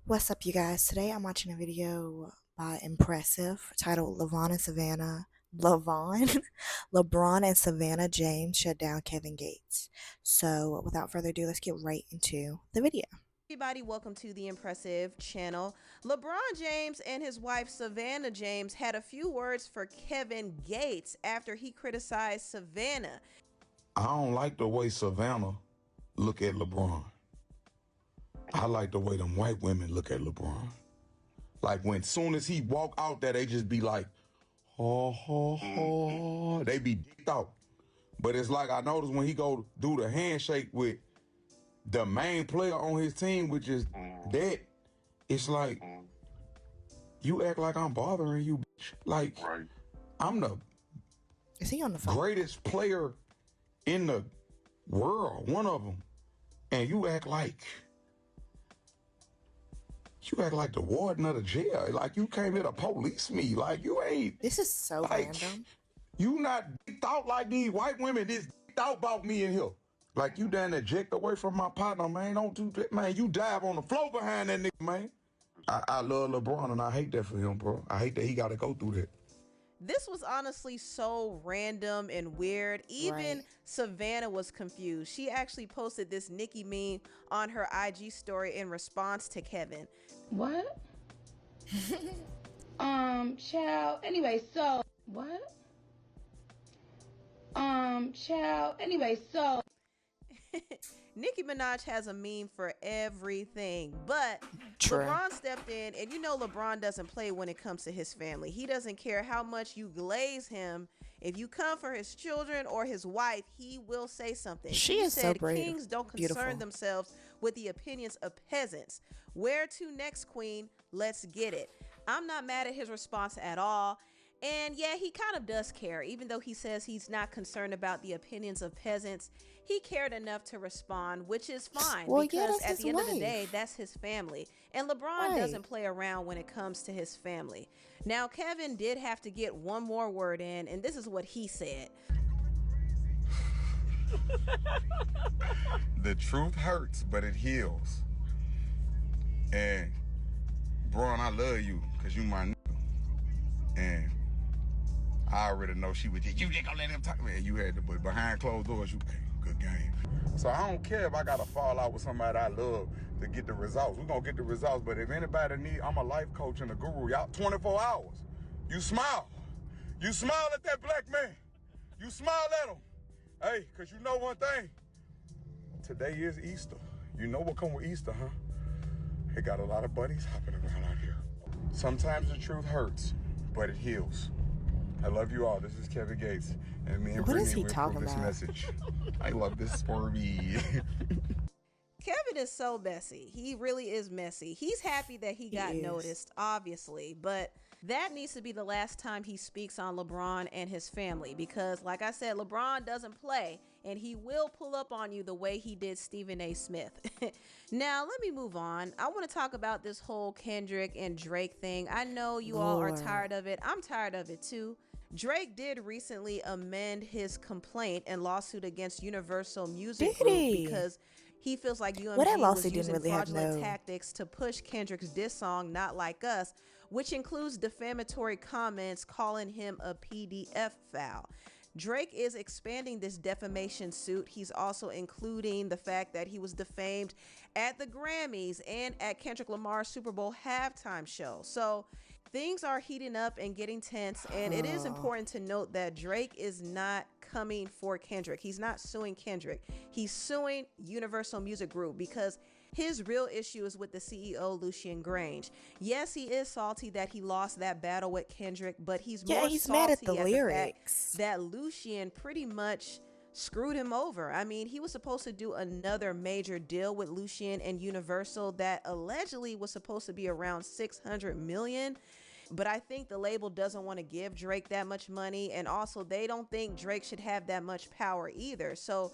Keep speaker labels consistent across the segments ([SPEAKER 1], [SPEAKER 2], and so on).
[SPEAKER 1] What's up, you guys? Today I'm watching a video by Impressive titled LeVon and Savannah. LeVon, LeBron and Savannah James shut down Kevin Gates. So, without further ado, let's get right into the video.
[SPEAKER 2] Everybody, welcome to the Impressive channel. LeBron James and his wife Savannah James had a few words for Kevin Gates after he criticized Savannah.
[SPEAKER 3] I don't like the way Savannah look at LeBron. I like the way them white women look at LeBron. Like when soon as he walk out there, they just be like, oh, oh, oh. They be dicked out. But it's like I noticed when he go do the handshake with the main player on his team, which is that, it's like, you act like I'm bothering you, bitch. Like, I'm the
[SPEAKER 1] Is he on the phone?
[SPEAKER 3] greatest player in the world, one of them. And you act like the warden of the jail. Like you came here to police me. Like you ain't.
[SPEAKER 1] This is so
[SPEAKER 3] like,
[SPEAKER 1] random.
[SPEAKER 3] You not dicked out like these white women. This dicked out about me in here. Like you done eject away from my partner, man. Don't do that, man. You dive on the floor behind that nigga, man. I love LeBron and I hate that for him, bro. I hate that he got to go through that.
[SPEAKER 2] This was honestly so random and weird. Even
[SPEAKER 1] Right.
[SPEAKER 2] Savannah was confused. She actually posted this Nicki meme on her IG story in response to Kevin.
[SPEAKER 4] What? Child. Anyway, so what? Child. Anyway, so
[SPEAKER 2] Nicki Minaj has a meme for everything, but
[SPEAKER 1] True.
[SPEAKER 2] LeBron stepped in, and you know LeBron doesn't play when it comes to his family. He doesn't care how much you glaze him. If you come for his children or his wife, he will say something.
[SPEAKER 1] She
[SPEAKER 2] He
[SPEAKER 1] is so
[SPEAKER 2] said
[SPEAKER 1] brave.
[SPEAKER 2] kings don't concern
[SPEAKER 1] Beautiful.
[SPEAKER 2] themselves with the opinions of peasants. Where to next, queen? Let's get it. I'm not mad at his response at all. And yeah, he kind of does care, even though he says he's not concerned about the opinions of peasants. He cared enough to respond, which is fine
[SPEAKER 1] Well, yeah,
[SPEAKER 2] because
[SPEAKER 1] that's
[SPEAKER 2] at
[SPEAKER 1] his
[SPEAKER 2] the end of the day,
[SPEAKER 1] wife.
[SPEAKER 2] that's his family. And LeBron
[SPEAKER 1] Right.
[SPEAKER 2] doesn't play around when it comes to his family. Now, Kevin did have to get one more word in, and this is what he said.
[SPEAKER 3] The truth hurts, but it heals. And Braun, I love you because you my nigga. And I already know she was just, you just gonna let him talk. Man, you had to, but behind closed doors, you good game. So I don't care if I gotta fall out with somebody I love to get the results. We're gonna get the results, but if anybody need, I'm a life coach and a guru. Y'all 24 hours. You smile. You smile at that black man. You smile at him. Hey, cause you know one thing. Today is Easter. You know what come with Easter, huh? It got a lot of bunnies hopping around out here. Sometimes the truth hurts, but it heals. I love you all. This is Kevin Gates, and me and
[SPEAKER 1] What is
[SPEAKER 3] Brittany
[SPEAKER 1] he
[SPEAKER 3] will
[SPEAKER 1] talking
[SPEAKER 3] approve this
[SPEAKER 1] about?
[SPEAKER 3] message. I love this for me.
[SPEAKER 2] Kevin is so messy. He really is messy. He's happy that he got
[SPEAKER 1] is.
[SPEAKER 2] noticed, obviously, but that needs to be the last time he speaks on LeBron and his family because, like I said, LeBron doesn't play and he will pull up on you the way he did Stephen A. Smith. Now, let me move on. I want to talk about this whole Kendrick and Drake thing. I know you all are
[SPEAKER 1] Lord.
[SPEAKER 2] tired of it. I'm tired of it too. Drake did recently amend his complaint and lawsuit against Universal Music
[SPEAKER 1] Did
[SPEAKER 2] Group
[SPEAKER 1] he?
[SPEAKER 2] because he feels like
[SPEAKER 1] Well, that
[SPEAKER 2] UMG was
[SPEAKER 1] lawsuit didn't
[SPEAKER 2] using
[SPEAKER 1] really have
[SPEAKER 2] fraudulent
[SPEAKER 1] no.
[SPEAKER 2] tactics to push Kendrick's diss song "Not Like Us," which includes defamatory comments calling him a PDF foul. Drake is expanding this defamation suit. He's also including the fact that he was defamed at the Grammys and at Kendrick Lamar's Super Bowl halftime show. So things are heating up and getting tense, and it is
[SPEAKER 1] Oh.
[SPEAKER 2] important to note that Drake is not coming for Kendrick. He's not suing Kendrick. He's suing Universal Music Group because his real issue is with the CEO, Lucien Grange. Yes, he is salty that he lost that battle with Kendrick, but he's
[SPEAKER 1] Yeah,
[SPEAKER 2] more
[SPEAKER 1] he's
[SPEAKER 2] salty
[SPEAKER 1] mad at the
[SPEAKER 2] fact
[SPEAKER 1] lyrics.
[SPEAKER 2] that Lucien pretty much screwed him over. I mean, he was supposed to do another major deal with Lucien and Universal that allegedly was supposed to be around 600 million. But I think the label doesn't want to give Drake that much money. And also, they don't think Drake should have that much power either. So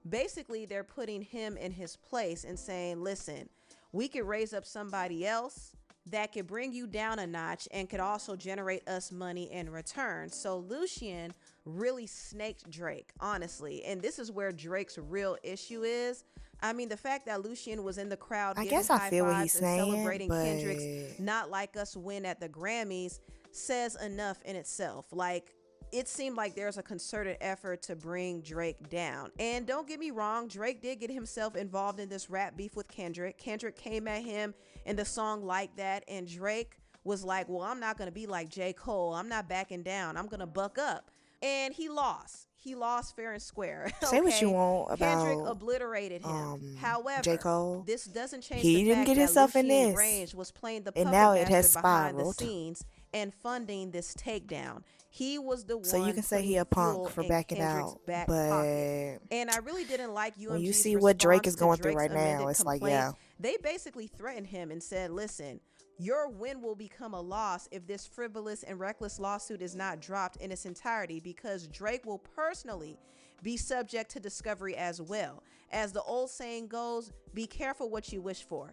[SPEAKER 2] basically, they're putting him in his place and saying, listen, we could raise up somebody else that could bring you down a notch and could also generate us money in return. So Lucien really snaked Drake, honestly. And this is where Drake's real issue is. I mean, the fact that Lucien was in the crowd
[SPEAKER 1] I
[SPEAKER 2] giving
[SPEAKER 1] guess I
[SPEAKER 2] high
[SPEAKER 1] feel what he's
[SPEAKER 2] fives and
[SPEAKER 1] saying,
[SPEAKER 2] celebrating Kendrick's
[SPEAKER 1] but
[SPEAKER 2] Not Like Us win at the Grammys says enough in itself. Like, it seemed like there's a concerted effort to bring Drake down. And don't get me wrong, Drake did get himself involved in this rap beef with Kendrick. Kendrick came at him in the song Like That, and Drake was like, well, I'm not going to be like J. Cole. I'm not backing down. I'm going to buck up. And he lost. He lost fair and square.
[SPEAKER 1] say what you
[SPEAKER 2] Okay.
[SPEAKER 1] want
[SPEAKER 2] Kendrick
[SPEAKER 1] about
[SPEAKER 2] obliterated him.
[SPEAKER 1] J.
[SPEAKER 2] However,
[SPEAKER 1] Cole.
[SPEAKER 2] this doesn't change the
[SPEAKER 1] He didn't
[SPEAKER 2] fact
[SPEAKER 1] get
[SPEAKER 2] that
[SPEAKER 1] himself in
[SPEAKER 2] Lucien
[SPEAKER 1] this,
[SPEAKER 2] Grange was playing the
[SPEAKER 1] and
[SPEAKER 2] puppet
[SPEAKER 1] now it
[SPEAKER 2] master
[SPEAKER 1] has
[SPEAKER 2] behind the
[SPEAKER 1] spiraled.
[SPEAKER 2] scenes and funding this takedown. He was the
[SPEAKER 1] So you
[SPEAKER 2] one
[SPEAKER 1] can say
[SPEAKER 2] putting
[SPEAKER 1] he a punk
[SPEAKER 2] fuel
[SPEAKER 1] for
[SPEAKER 2] in
[SPEAKER 1] backing
[SPEAKER 2] Kendrick's
[SPEAKER 1] out,
[SPEAKER 2] back pocket.
[SPEAKER 1] but
[SPEAKER 2] And I really didn't like
[SPEAKER 1] when you
[SPEAKER 2] UMG's
[SPEAKER 1] see what Drake
[SPEAKER 2] response
[SPEAKER 1] is
[SPEAKER 2] to
[SPEAKER 1] going through
[SPEAKER 2] Drake's
[SPEAKER 1] right now,
[SPEAKER 2] amended
[SPEAKER 1] it's like,
[SPEAKER 2] complaint.
[SPEAKER 1] yeah,
[SPEAKER 2] They basically threatened him and said, listen, your win will become a loss if this frivolous and reckless lawsuit is not dropped in its entirety, because Drake will personally be subject to discovery as well. As the old saying goes, be careful what you wish for.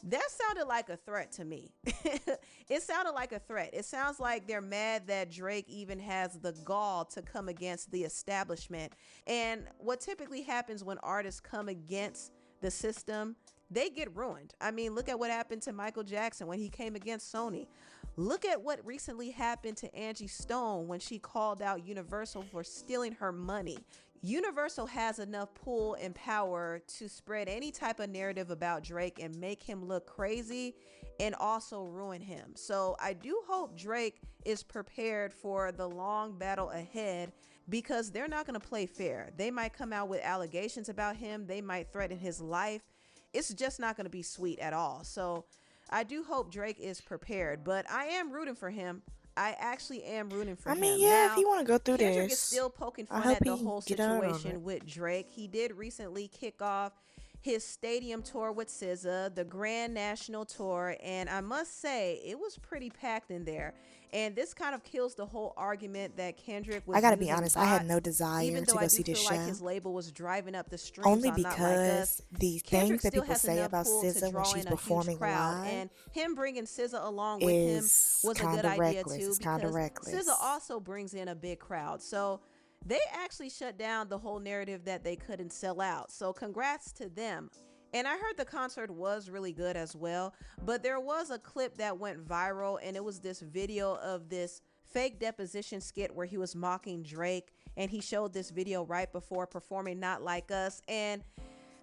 [SPEAKER 2] That sounded like a threat to me. It sounded like a threat. It sounds like they're mad that Drake even has the gall to come against the establishment. And what typically happens when artists come against the system, they get ruined. I mean, look at what happened to Michael Jackson when he came against Sony. Look at what recently happened to Angie Stone when she called out Universal for stealing her money. Universal has enough pull and power to spread any type of narrative about Drake and make him look crazy and also ruin him. So I do hope Drake is prepared for the long battle ahead, because they're not going to play fair. They might come out with allegations about him. They might threaten his life. It's just not going to be sweet at all. So I do hope Drake is prepared, but I am rooting for him. I actually am rooting for
[SPEAKER 1] I mean,
[SPEAKER 2] him.
[SPEAKER 1] yeah, if
[SPEAKER 2] Now,
[SPEAKER 1] you want to go through
[SPEAKER 2] Kendrick is
[SPEAKER 1] this,
[SPEAKER 2] still poking
[SPEAKER 1] I
[SPEAKER 2] fun
[SPEAKER 1] hope
[SPEAKER 2] at the
[SPEAKER 1] he
[SPEAKER 2] whole
[SPEAKER 1] get out on it.
[SPEAKER 2] situation with Drake. He did recently kick off his stadium tour with SZA, the Grand National Tour, and I must say it was pretty packed in there. And this kind of kills the whole argument that Kendrick was
[SPEAKER 1] I gotta be
[SPEAKER 2] using
[SPEAKER 1] honest, I had no
[SPEAKER 2] bots,
[SPEAKER 1] desire
[SPEAKER 2] even though
[SPEAKER 1] to
[SPEAKER 2] I
[SPEAKER 1] go
[SPEAKER 2] do
[SPEAKER 1] see this
[SPEAKER 2] feel like
[SPEAKER 1] show,
[SPEAKER 2] his label was driving up the streams
[SPEAKER 1] only
[SPEAKER 2] on Not Like Us.
[SPEAKER 1] because the
[SPEAKER 2] Kendrick
[SPEAKER 1] things that
[SPEAKER 2] still
[SPEAKER 1] people
[SPEAKER 2] has
[SPEAKER 1] say
[SPEAKER 2] enough
[SPEAKER 1] about
[SPEAKER 2] pull to
[SPEAKER 1] SZA when
[SPEAKER 2] draw
[SPEAKER 1] she's
[SPEAKER 2] in a huge
[SPEAKER 1] performing
[SPEAKER 2] crowd,
[SPEAKER 1] live
[SPEAKER 2] and him bringing SZA along with him
[SPEAKER 1] is
[SPEAKER 2] was a
[SPEAKER 1] kind
[SPEAKER 2] good
[SPEAKER 1] of
[SPEAKER 2] idea
[SPEAKER 1] reckless.
[SPEAKER 2] too,
[SPEAKER 1] It's kind of
[SPEAKER 2] because
[SPEAKER 1] reckless.
[SPEAKER 2] SZA also brings in a big crowd. So they actually shut down the whole narrative that they couldn't sell out. So congrats to them. And I heard the concert was really good as well, but there was a clip that went viral, and it was this video of this fake deposition skit where he was mocking Drake, and he showed this video right before performing Not Like Us, and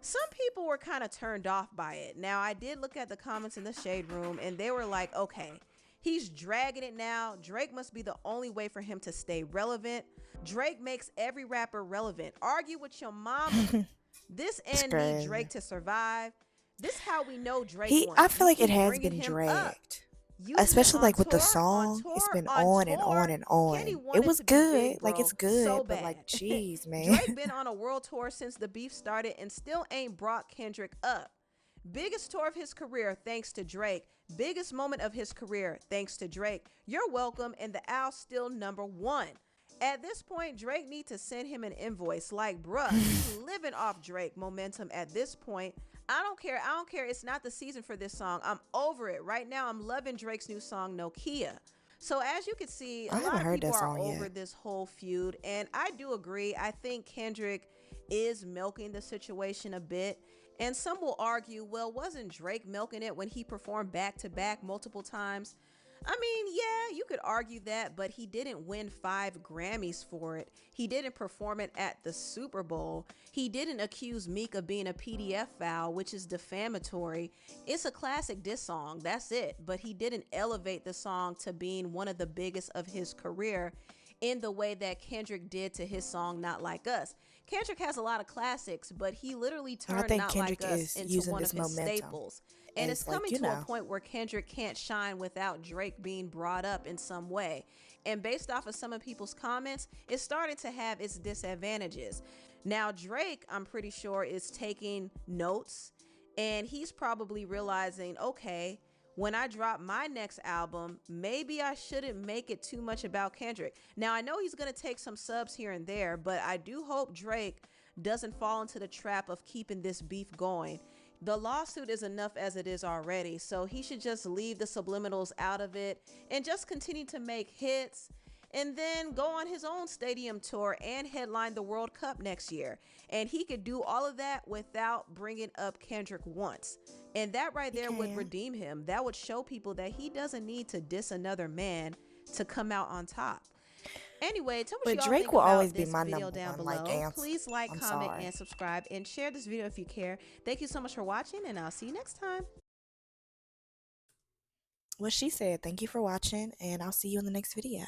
[SPEAKER 2] some people were kind of turned off by it. Now, I did look at the comments in the shade room, and they were like, okay, he's dragging it now. Drake must be the only way for him to stay relevant. Drake makes every rapper relevant. Argue with your mama. This
[SPEAKER 1] It's
[SPEAKER 2] and need
[SPEAKER 1] crazy.
[SPEAKER 2] Drake to survive. This how we know Drake
[SPEAKER 1] He,
[SPEAKER 2] won.
[SPEAKER 1] I feel
[SPEAKER 2] You
[SPEAKER 1] like it
[SPEAKER 2] keep
[SPEAKER 1] has
[SPEAKER 2] bringing
[SPEAKER 1] been
[SPEAKER 2] him up,
[SPEAKER 1] dragged,
[SPEAKER 2] using
[SPEAKER 1] especially
[SPEAKER 2] him
[SPEAKER 1] like with the
[SPEAKER 2] on
[SPEAKER 1] song.
[SPEAKER 2] tour,
[SPEAKER 1] It's been
[SPEAKER 2] on
[SPEAKER 1] on and
[SPEAKER 2] tour.
[SPEAKER 1] on and
[SPEAKER 2] Kenny
[SPEAKER 1] on. It
[SPEAKER 2] wanted
[SPEAKER 1] was
[SPEAKER 2] to be
[SPEAKER 1] good,
[SPEAKER 2] big,
[SPEAKER 1] like
[SPEAKER 2] bro,
[SPEAKER 1] it's good,
[SPEAKER 2] so
[SPEAKER 1] but like,
[SPEAKER 2] bad.
[SPEAKER 1] jeez, man.
[SPEAKER 2] Drake been on a world tour since the beef started and still ain't brought Kendrick up. Biggest tour of his career, thanks to Drake. Biggest moment of his career, thanks to Drake. You're welcome, and the Owl's still #1. At this point, Drake need to send him an invoice. Like, bruh, you living off Drake momentum at this point. I don't care. It's not the season for this song. I'm over it. Right now, I'm loving Drake's new song, Nokia. So as you can see, a
[SPEAKER 1] I haven't
[SPEAKER 2] lot of
[SPEAKER 1] heard
[SPEAKER 2] people
[SPEAKER 1] that
[SPEAKER 2] are
[SPEAKER 1] song
[SPEAKER 2] over
[SPEAKER 1] yet.
[SPEAKER 2] this whole feud. And I do agree. I think Kendrick is milking the situation a bit. And some will argue, well, wasn't Drake milking it when he performed back to back multiple times? I mean, yeah, you could argue that, but he didn't win 5 Grammys for it. He didn't perform it at the Super Bowl. He didn't accuse Meek of being a PDF file, which is defamatory. It's a classic diss song, that's it. But he didn't elevate the song to being one of the biggest of his career in the way that Kendrick did to his song Not Like Us. Kendrick has a lot of classics, but he literally
[SPEAKER 1] And I
[SPEAKER 2] turned
[SPEAKER 1] think
[SPEAKER 2] Not
[SPEAKER 1] Kendrick
[SPEAKER 2] Like Us
[SPEAKER 1] is
[SPEAKER 2] into
[SPEAKER 1] using
[SPEAKER 2] one of
[SPEAKER 1] this
[SPEAKER 2] his
[SPEAKER 1] momentum
[SPEAKER 2] staples. And it's
[SPEAKER 1] as, like,
[SPEAKER 2] coming
[SPEAKER 1] you
[SPEAKER 2] to a
[SPEAKER 1] know,
[SPEAKER 2] point where Kendrick can't shine without Drake being brought up in some way. And based off of some of people's comments, it's starting to have its disadvantages. Now, Drake, I'm pretty sure, is taking notes, and he's probably realizing, okay, when I drop my next album, maybe I shouldn't make it too much about Kendrick. Now, I know he's going to take some subs here and there, but I do hope Drake doesn't fall into the trap of keeping this beef going. The lawsuit is enough as it is already, so he should just leave the subliminals out of it and just continue to make hits and then go on his own stadium tour and headline the World Cup next year. And he could do all of that without bringing up Kendrick once. And that right
[SPEAKER 1] He
[SPEAKER 2] there would
[SPEAKER 1] can.
[SPEAKER 2] redeem him. That would show people that he doesn't need to diss another man to come out on top. Anyway, tell me what
[SPEAKER 1] But
[SPEAKER 2] y'all
[SPEAKER 1] Drake
[SPEAKER 2] think
[SPEAKER 1] will
[SPEAKER 2] about
[SPEAKER 1] always be
[SPEAKER 2] this
[SPEAKER 1] my
[SPEAKER 2] video
[SPEAKER 1] number
[SPEAKER 2] down
[SPEAKER 1] one. Like,
[SPEAKER 2] below. Please like,
[SPEAKER 1] I'm
[SPEAKER 2] comment,
[SPEAKER 1] sorry.
[SPEAKER 2] and subscribe, and share this video if you care. Thank you so much for watching, and I'll see you next time.
[SPEAKER 1] What she said. Thank you for watching, and I'll see you in the next video.